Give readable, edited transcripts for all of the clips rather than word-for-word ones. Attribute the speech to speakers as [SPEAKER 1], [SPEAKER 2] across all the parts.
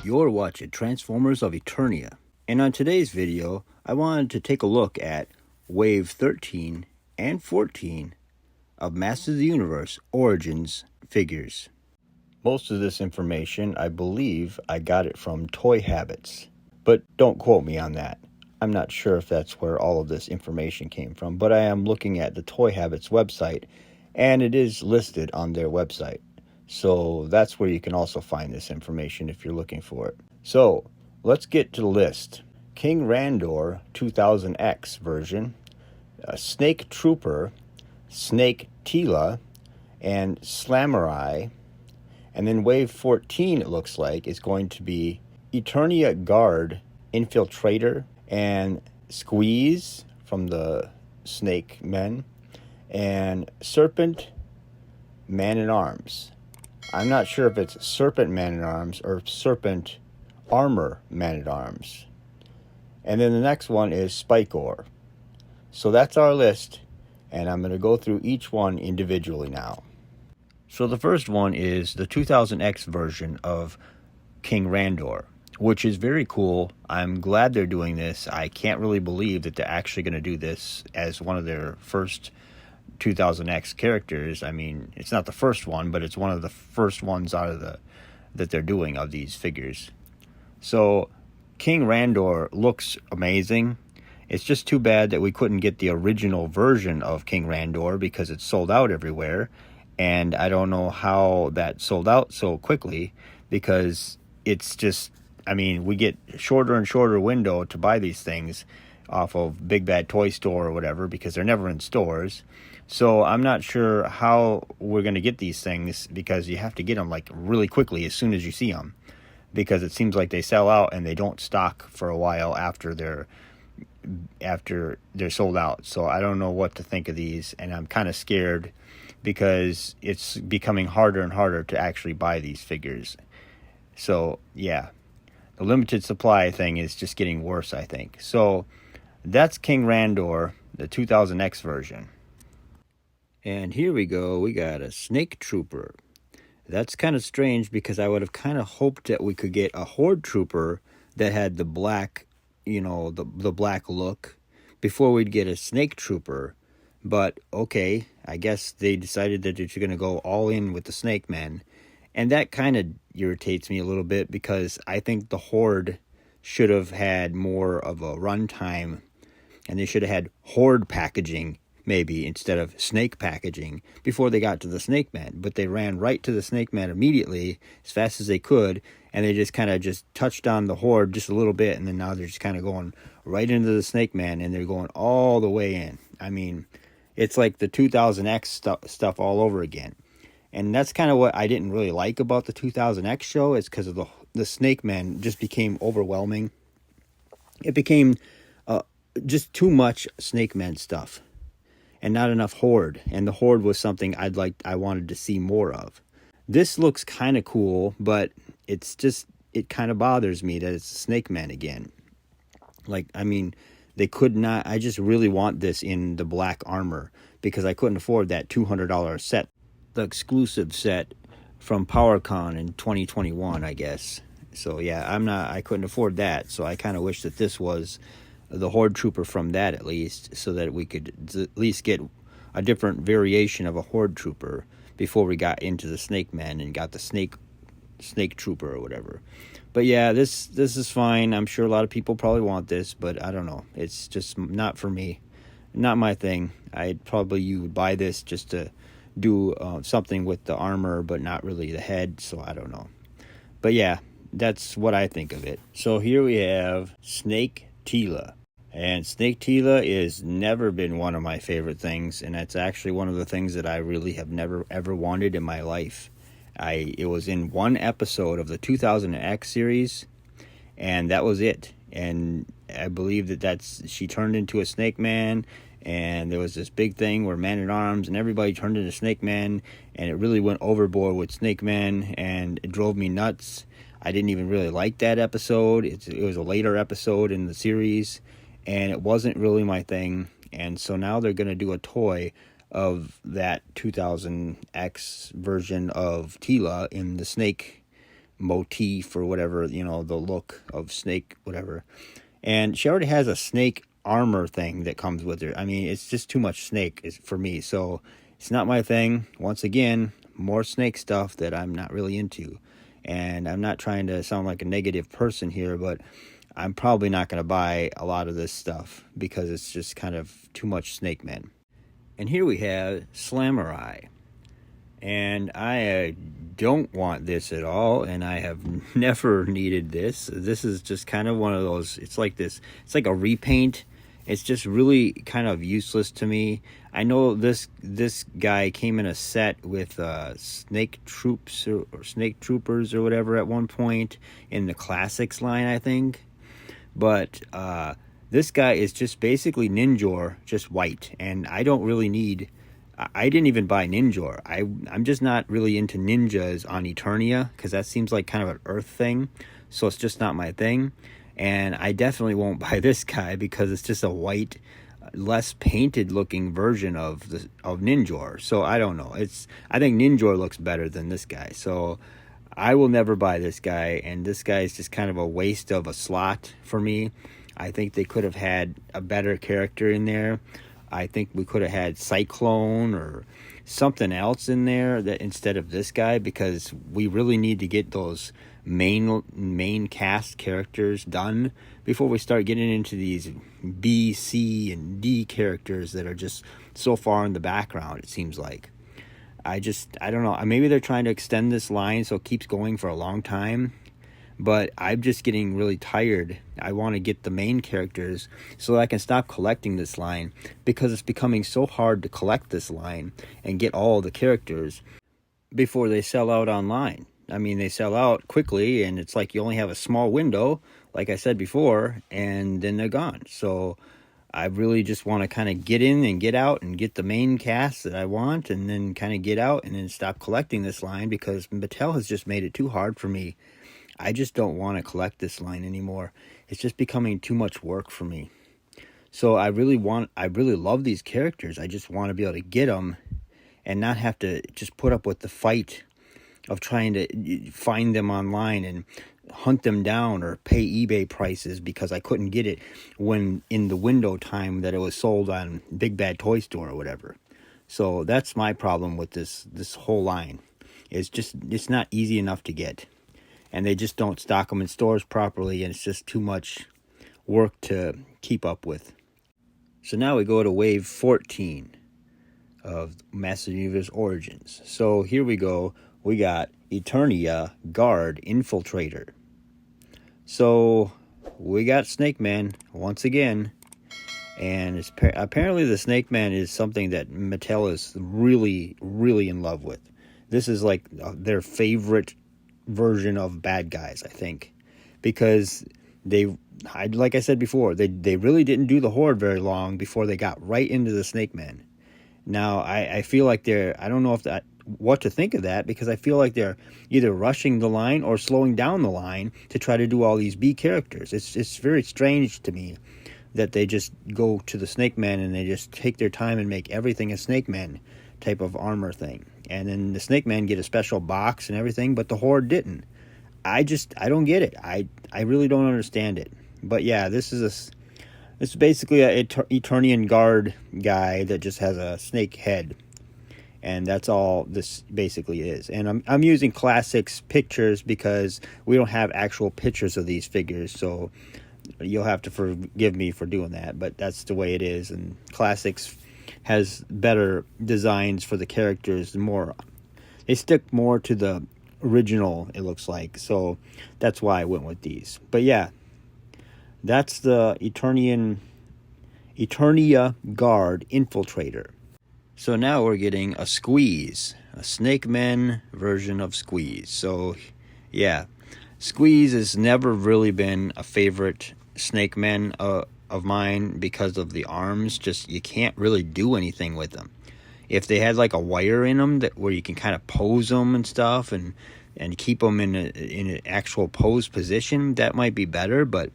[SPEAKER 1] You're watching Transformers of Eternia, and on today's video, I wanted to take a look at Wave 13 and 14 of Masters of the Universe Origins figures. Most of this information, I believe, I got it from Toy Habits, but don't quote me on that. I'm not sure if that's where all of this information came from, but I am looking at the Toy Habits website, and it is listed on their website. So that's where you can also find this information if you're looking for it. So let's get to the list. King Randor 2000X version, Snake Trooper, Snake Tila, and Slamurai. And then Wave 14, it looks like, is going to be Eternia Guard, Infiltrator, and Squeeze from the Snake Men, and Serpent Man-at-Arms. I'm not sure if it's Serpent Man-at-Arms or Serpent Armor Man-at-Arms. And then the next one is Spikor. So that's our list, and I'm going to go through each one individually now. So the first one is the 2000X version of King Randor, which is very cool. I'm glad they're doing this. I can't really believe that they're actually going to do this as one of their first 2000X characters. I mean, it's not the first one, but it's one of the first ones out of that they're doing of these figures. So King Randor looks amazing. It's just too bad that we couldn't get the original version of King Randor because it's sold out everywhere, and I don't know how that sold out so quickly, because it's just, I mean, we get shorter and shorter window to buy these things off of Big Bad Toy Store or whatever, because they're never in stores. So I'm not sure how we're going to get these things, because you have to get them like really quickly as soon as you see them, because it seems like they sell out and they don't stock for a while after they're sold out. So I don't know what to think of these, and I'm kind of scared because it's becoming harder and harder to actually buy these figures. So yeah, the limited supply thing is just getting worse, I think. So that's King Randor, the 2000X version. And here we go, we got a Snake Trooper. That's kind of strange, because I would have kind of hoped that we could get a Horde Trooper that had the black, you know, the black look before we'd get a Snake Trooper. But okay, I guess they decided that they're going to go all in with the Snake Men. And that kind of irritates me a little bit, because I think the Horde should have had more of a runtime, and they should have had Horde packaging maybe instead of Snake packaging before they got to the Snake Man. But they ran right to the Snake Man immediately as fast as they could, and they just kind of just touched on the Horde just a little bit, and then now they're just kind of going right into the Snake Man, and they're going all the way in. I mean, it's like the 2000X stuff all over again. And that's kind of what I didn't really like about the 2000X show, is because of the Snake Men just became overwhelming. It became just too much Snake Men stuff and not enough Horde. And the Horde was something I wanted to see more of. This looks kind of cool, but it's just, it kind of bothers me that it's Snake Men again. Like, I mean, they could not, I just really want this in the black armor, because I couldn't afford that $200 set. The exclusive set from PowerCon in 2021, I guess. So yeah, I couldn't afford that. So I kind of wish that this was the Horde Trooper from that, at least, so that we could at least get a different variation of a Horde Trooper before we got into the Snake Men and got the Snake Trooper or whatever. But yeah, this is fine. I'm sure a lot of people probably want this, but I don't know. It's just not for me. Not my thing. You would buy this just to do something with the armor, but not really the head, so I don't know. But yeah, that's what I think of it. So here we have Snake Tila. And Snake Tila is never been one of my favorite things, and that's actually one of the things that I really have never ever wanted in my life. It was in one episode of the 2000X series, and that was it. And I believe she turned into a Snake Man, and there was this big thing where Man-at-Arms and everybody turned into Snake Man, and it really went overboard with Snake Man, and it drove me nuts. I didn't even really like that episode. It was a later episode in the series, and it wasn't really my thing. And so now they're going to do a toy of that 2000X version of Tila in the Snake motif or whatever, the look of snake, whatever. And she already has a snake armor thing that comes with her. I mean, it's just too much snake for me. So it's not my thing. Once again, more snake stuff that I'm not really into. And I'm not trying to sound like a negative person here, but I'm probably not going to buy a lot of this stuff because it's just kind of too much snake men. And here we have Slamurai. And I don't want this at all, and I have never needed this. This is just kind of one of those, it's like a repaint. It's just really kind of useless to me. I know this guy came in a set with Snake Troops or Snake Troopers or whatever at one point in the Classics line, I think. But this guy is just basically Ninjor, just white, and I don't really need... I didn't even buy Ninjor. I'm just not really into ninjas on Eternia because that seems like kind of an Earth thing. So it's just not my thing. And I definitely won't buy this guy because it's just a white, less painted looking version of Ninjor. So I don't know. I think Ninjor looks better than this guy. So I will never buy this guy. And this guy is just kind of a waste of a slot for me. I think they could have had a better character in there. I think we could have had Cyclone or something else in there that instead of this guy, because we really need to get those main cast characters done before we start getting into these B, C, and D characters that are just so far in the background, it seems like. I don't know. Maybe they're trying to extend this line so it keeps going for a long time. But I'm just getting really tired. I want to get the main characters so that I can stop collecting this line because it's becoming so hard to collect this line and get all the characters before they sell out online. I mean, they sell out quickly and it's like you only have a small window, like I said before, and then they're gone. So I really just want to kind of get in and get out and get the main cast that I want and then kind of get out and then stop collecting this line because Mattel has just made it too hard for me. I just don't want to collect this line anymore. It's just becoming too much work for me. So I really love these characters. I just want to be able to get them and not have to just put up with the fight of trying to find them online and hunt them down or pay eBay prices because I couldn't get it when in the window time that it was sold on Big Bad Toy Store or whatever. So that's my problem with this whole line. It's not easy enough to get. And they just don't stock them in stores properly, and it's just too much work to keep up with. So now we go to wave 14 of Master Universe Origins. So here we go. We got Eternia Guard Infiltrator. So we got Snake Man once again. And apparently the Snake Man is something that Mattel is really, really in love with. This is like their favorite version of bad guys, I think, because like I said before, they really didn't do the Horde very long before they got right into the Snake Man. Now I feel like I don't know what to think of that, because I feel like they're either rushing the line or slowing down the line to try to do all these B characters. It's very strange to me that they just go to the Snake Man and they just take their time and make everything a Snake Man type of armor thing. And then the Snake Man get a special box and everything, but the Horde didn't. I don't get it. I really don't understand it. But yeah, this is basically a Eternian Guard guy that just has a snake head. And that's all this basically is. And I'm using Classics pictures because we don't have actual pictures of these figures, so you'll have to forgive me for doing that, but that's the way it is. And Classics has better designs for the characters, they stick more to the original, it looks like, so that's why I went with these. But yeah, that's the Eternia Guard Infiltrator. So now we're getting a Squeeze, a Snake Man version of Squeeze. So yeah, Squeeze has never really been a favorite Snake Man of mine because of the arms. Just, you can't really do anything with them. If they had like a wire in them where you can kind of pose them and stuff and keep them in an actual pose position, that might be better. But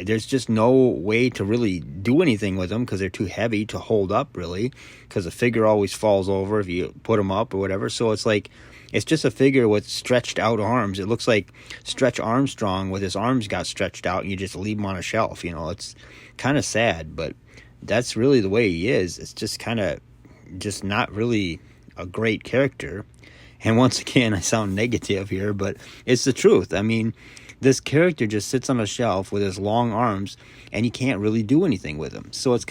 [SPEAKER 1] there's just no way to really do anything with them because they're too heavy to hold up, really, because the figure always falls over if you put them up or whatever. So it's like, it's just a figure with stretched out arms. It looks like Stretch Armstrong with his arms got stretched out and you just leave him on a shelf. It's kind of sad, but that's really the way he is. It's just kind of just not really a great character. And once again, I sound negative here, but it's the truth. I mean, this character just sits on a shelf with his long arms, and you can't really do anything with him. So it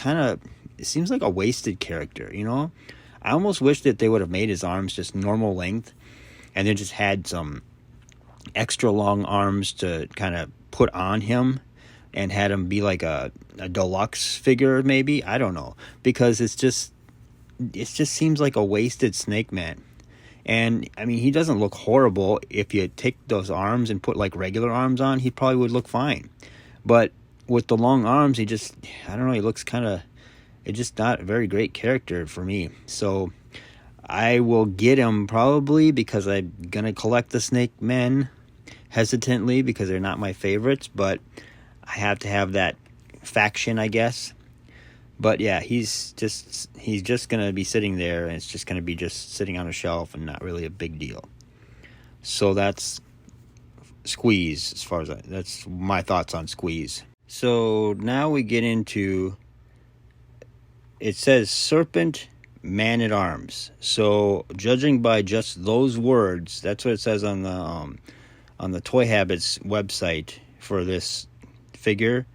[SPEAKER 1] seems like a wasted character, I almost wish that they would have made his arms just normal length, and then just had some extra long arms to kind of put on him, and had him be like a deluxe figure, maybe. I don't know, because it just seems like a wasted Snake Man. And, I mean, he doesn't look horrible. If you take those arms and put, like, regular arms on, he probably would look fine. But with the long arms, I don't know, he looks kind of, it's just not a very great character for me. So I will get him probably because I'm going to collect the Snake Men hesitantly because they're not my favorites. But I have to have that faction, I guess. But yeah, he's just going to be sitting there, and it's just going to be just sitting on a shelf and not really a big deal. So that's Squeeze, as far as that's my thoughts on Squeeze. So now we get into, it says Serpent Man-at-Arms. So judging by just those words, that's what it says on the Toy Habits website for this figure.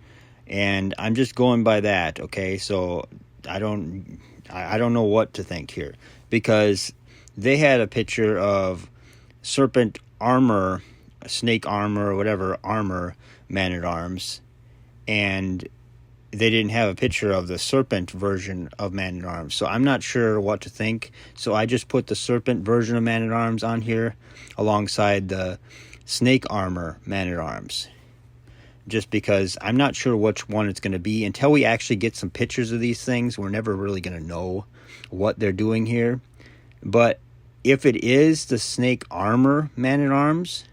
[SPEAKER 1] And I'm just going by that, okay? So I don't know what to think here, because they had a picture of Serpent armor, snake armor, or whatever armor, Man-at-Arms, and they didn't have a picture of the Serpent version of Man-at-Arms. So I'm not sure what to think. So I just put the Serpent version of Man-at-Arms on here alongside the snake armor Man-at-Arms. Just because I'm not sure which one it's going to be. Until we actually get some pictures of these things, we're never really going to know what they're doing here. But if it is the snake armor Man-at-Arms,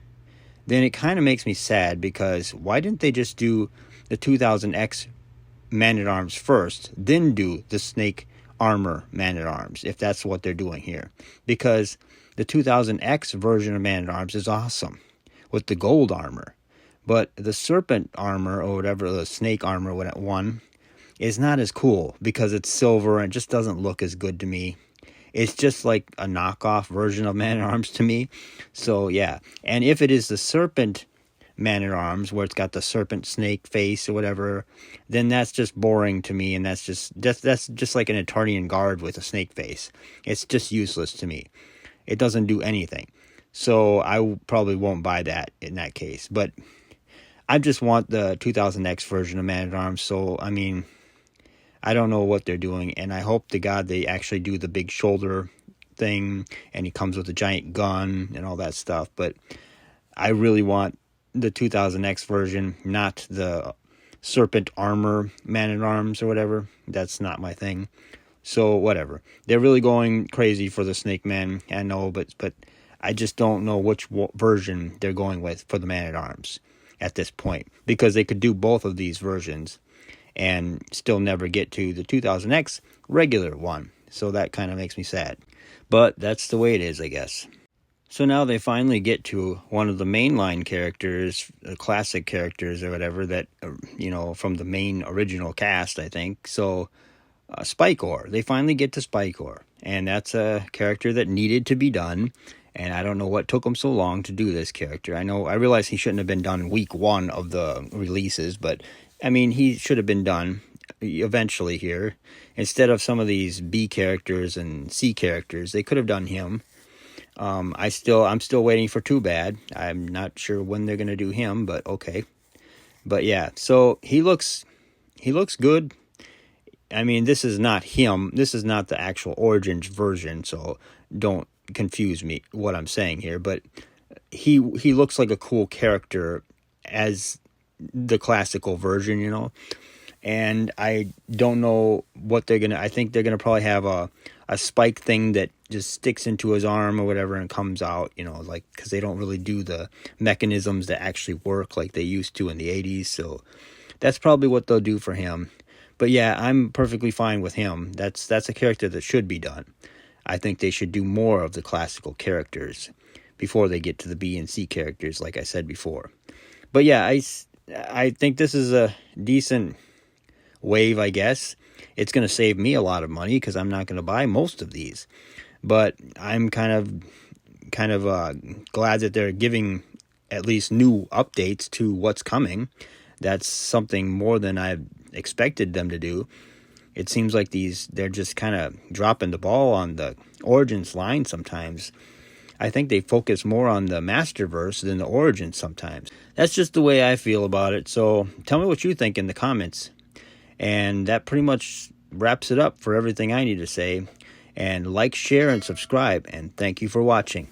[SPEAKER 1] then it kind of makes me sad, because why didn't they just do the 2000X Man-at-Arms first, then do the snake armor Man-at-Arms, if that's what they're doing here? Because the 2000X version of Man-at-Arms is awesome with the gold armor. But the Serpent armor, or whatever, the snake armor one, is not as cool because it's silver and it just doesn't look as good to me. It's just like a knockoff version of Man-at-Arms to me. So, yeah. And if it is the Serpent Man-at-Arms, where it's got the serpent snake face or whatever, then that's just boring to me, and that's just like an Eternian guard with a snake face. It's just useless to me. It doesn't do anything. So I probably won't buy that in that case. But I just want the 2000X version of Man-at-Arms. So, I mean, I don't know what they're doing. And I hope to God they actually do the big shoulder thing, and he comes with a giant gun and all that stuff. But I really want the 2000X version, not the Serpent armor Man-at-Arms or whatever. That's not my thing. So, whatever. They're really going crazy for the Snake Man, I know, but I just don't know which version they're going with for the Man-at-Arms at this point, because they could do both of these versions and still never get to the 2000X regular one. So that kind of makes me sad. But that's the way it is, I guess. So now they finally get to one of the mainline characters, the classic characters or whatever, that, from the main original cast, I think. So Spikor. They finally get to Spikor. And that's a character that needed to be done. And I don't know what took him so long to do this character. I realize he shouldn't have been done week 1 of the releases, but I mean, he should have been done eventually here. Instead of some of these B characters and C characters, they could have done him. I'm still waiting for Too Bad. I'm not sure when they're going to do him, but okay. But yeah, so he looks good. I mean, this is not him. This is not the actual Origins version, so don't confuse me what I'm saying here, but he looks like a cool character as the classical version, and I don't know what they're gonna. I think they're gonna probably have a spike thing that just sticks into his arm or whatever and comes out, you know, like, because they don't really do the mechanisms that actually work like they used to in the 80s. So that's probably what they'll do for him. But yeah, I'm perfectly fine with him. That's a character that should be done. I think they should do more of the classical characters before they get to the B and C characters, like I said before. But yeah, I think this is a decent wave, I guess. It's going to save me a lot of money because I'm not going to buy most of these. But I'm kind of glad that they're giving at least new updates to what's coming. That's something more than I expected them to do. It seems like they're just kind of dropping the ball on the Origins line sometimes. I think they focus more on the Masterverse than the Origins sometimes. That's just the way I feel about it. So tell me what you think in the comments. And that pretty much wraps it up for everything I need to say. And like, share, and subscribe. And thank you for watching.